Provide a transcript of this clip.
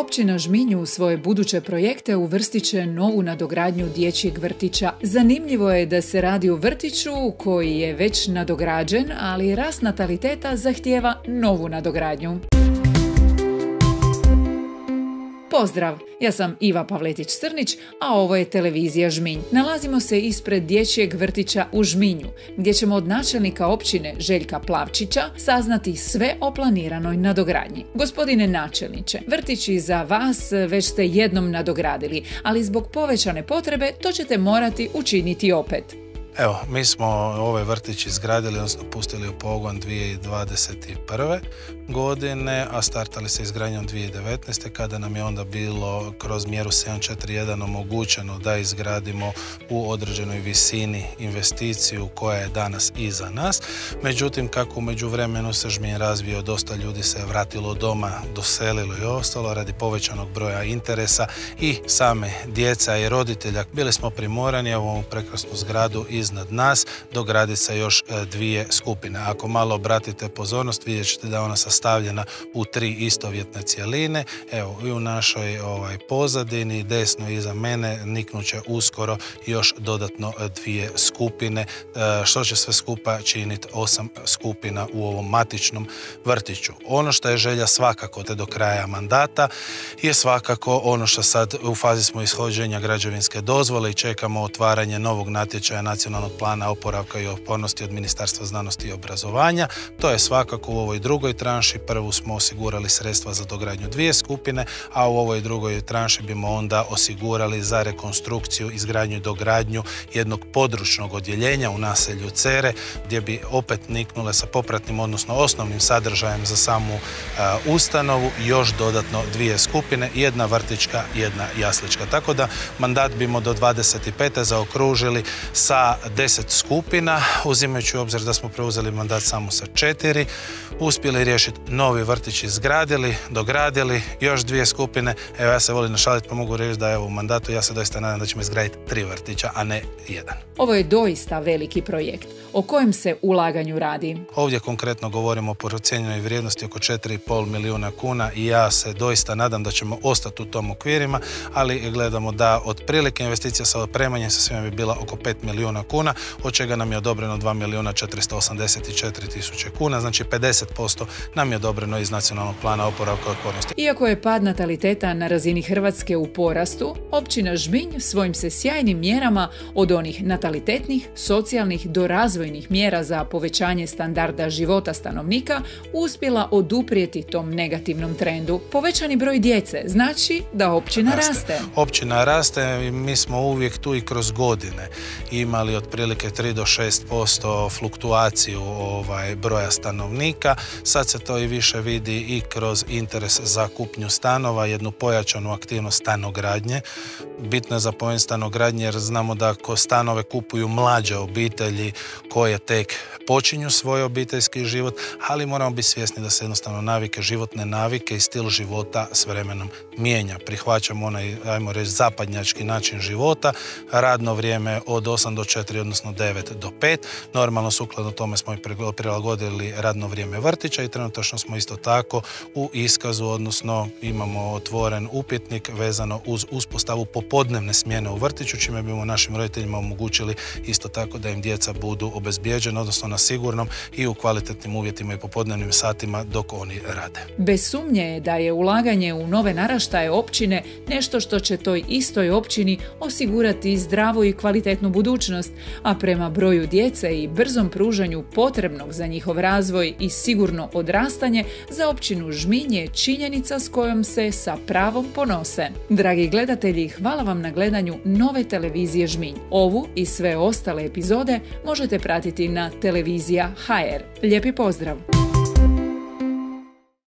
Općina Žminj u svoje buduće projekte uvrstit će novu nadogradnju dječjeg vrtića. Zanimljivo je da se radi o vrtiću koji je već nadograđen, ali rast nataliteta zahtijeva novu nadogradnju. Pozdrav, ja sam Iva Pavletić-Crnić, a ovo je televizija Žminj. Nalazimo se ispred dječjeg vrtića u Žminju, gdje ćemo od načelnika općine Željka Plavčića saznati sve o planiranoj nadogradnji. Gospodine načelniče, vrtići za vas već ste jednom nadogradili, ali zbog povećane potrebe to ćete morati učiniti opet. Evo, mi smo ovaj vrtić izgradili, odnosno pustili u pogon 2021. godine, a startali se izgradnjom 2019. kada nam je onda bilo kroz mjeru 741 omogućeno da izgradimo u određenoj visini investiciju koja je danas iza nas. Međutim, kako u međuvremenu se Žminj razvio, dosta ljudi se vratilo doma, doselilo i ostalo radi povećanog broja interesa i same djeca i roditelja. Bili smo primorani u ovu prekrasnu zgradu iznad nas dograditi se još dvije skupine. Ako malo obratite pozornost, vidjet ćete da je ona sastavljena u 3 istovjetne cjeline. Evo, i u našoj pozadini, desno iza mene, niknuće uskoro još dodatno 2 skupine, što će sve skupa činiti 8 skupina u ovom matičnom vrtiću. Ono što je želja svakako te do kraja mandata je svakako ono što sad u fazi smo ishođenja građevinske dozvole i čekamo otvaranje novog natječaja Nacionalnog plana oporavka i otpornosti od Ministarstva znanosti i obrazovanja. To je svakako u ovoj drugoj tranši. Prvu smo osigurali sredstva za dogradnju 2 skupine, a u ovoj drugoj tranši bimo onda osigurali za rekonstrukciju, izgradnju i dogradnju jednog područnog odjeljenja u naselju Cere, gdje bi opet niknule sa popratnim, odnosno osnovnim sadržajem za samu ustanovu još dodatno 2 skupine, jedna vrtićka, jedna jaslička. Tako da mandat bimo do 25. zaokružili sa 10 skupina, uzimajući u obzir da smo preuzeli mandat samo sa 4, uspjeli riješiti novi vrtić, izgradili, dogradili, još 2 skupine. Evo, ja se volim našaliti pa mogu reći da je u mandatu ja se doista nadam da ćemo izgraditi 3 vrtića, a ne 1. Ovo je doista veliki projekt. O kojem se ulaganju radi? Ovdje konkretno govorimo o procijenjenoj vrijednosti oko 4,5 milijuna kuna i ja se doista nadam da ćemo ostati u tom okvirima, ali gledamo da otprilike investicija sa opremanjem sa svima bi bila oko 5 milijuna kuna, od čega nam je odobreno 2 milijuna 484 tisuće kuna, znači 50% nam je odobreno iz Nacionalnog plana oporavka i otpornosti. Iako je pad nataliteta na razini Hrvatske u porastu, općina Žminj svojim se sjajnim mjerama od onih natalitetnih, socijalnih do razvojnih mjera za povećanje standarda života stanovnika uspjela oduprijeti tom negativnom trendu. Povećani broj djece znači da općina raste. Općina raste i mi smo uvijek tu i kroz godine imali otprilike 3 do 6% fluktuaciju broja stanovnika. Sad se to i više vidi i kroz interes za kupnju stanova, jednu pojačanu aktivnost stanogradnje. Bitno je za pojem stanogradnje jer znamo da ako stanove kupuju mlađe obitelji koje tek počinju svoj obiteljski život, ali moramo biti svjesni da se jednostavno životne navike i stil života s vremenom mijenja. Prihvaćamo onaj, ajmo reći, zapadnjački način života, radno vrijeme od 8 do 4, odnosno 9 do 5. Normalno, sukladno tome smo i prilagodili radno vrijeme vrtića i trenutačno smo isto tako u iskazu, odnosno imamo otvoren upitnik vezano uz uspostavu popodnevne smjene u vrtiću, čime bimo našim roditeljima omogućili isto tako da im djeca budu obezbijeđena, odnosno na sigurnom i u kvalitetnim uvjetima i popodnevnim satima dok oni rade. Bez sumnje je da je ulaganje u nove naraštaje općine nešto što će toj istoj općini osigurati zdravu i kvalitetnu budućnost, a prema broju djece i brzom pružanju potrebnog za njihov razvoj i sigurno odrastanje, za općinu Žminj je činjenica s kojom se sa pravom ponose. Dragi gledatelji, hvala vam na gledanju nove televizije Žminj. Ovu i sve ostale epizode možete pratiti na Televizija HR. Lijepi pozdrav!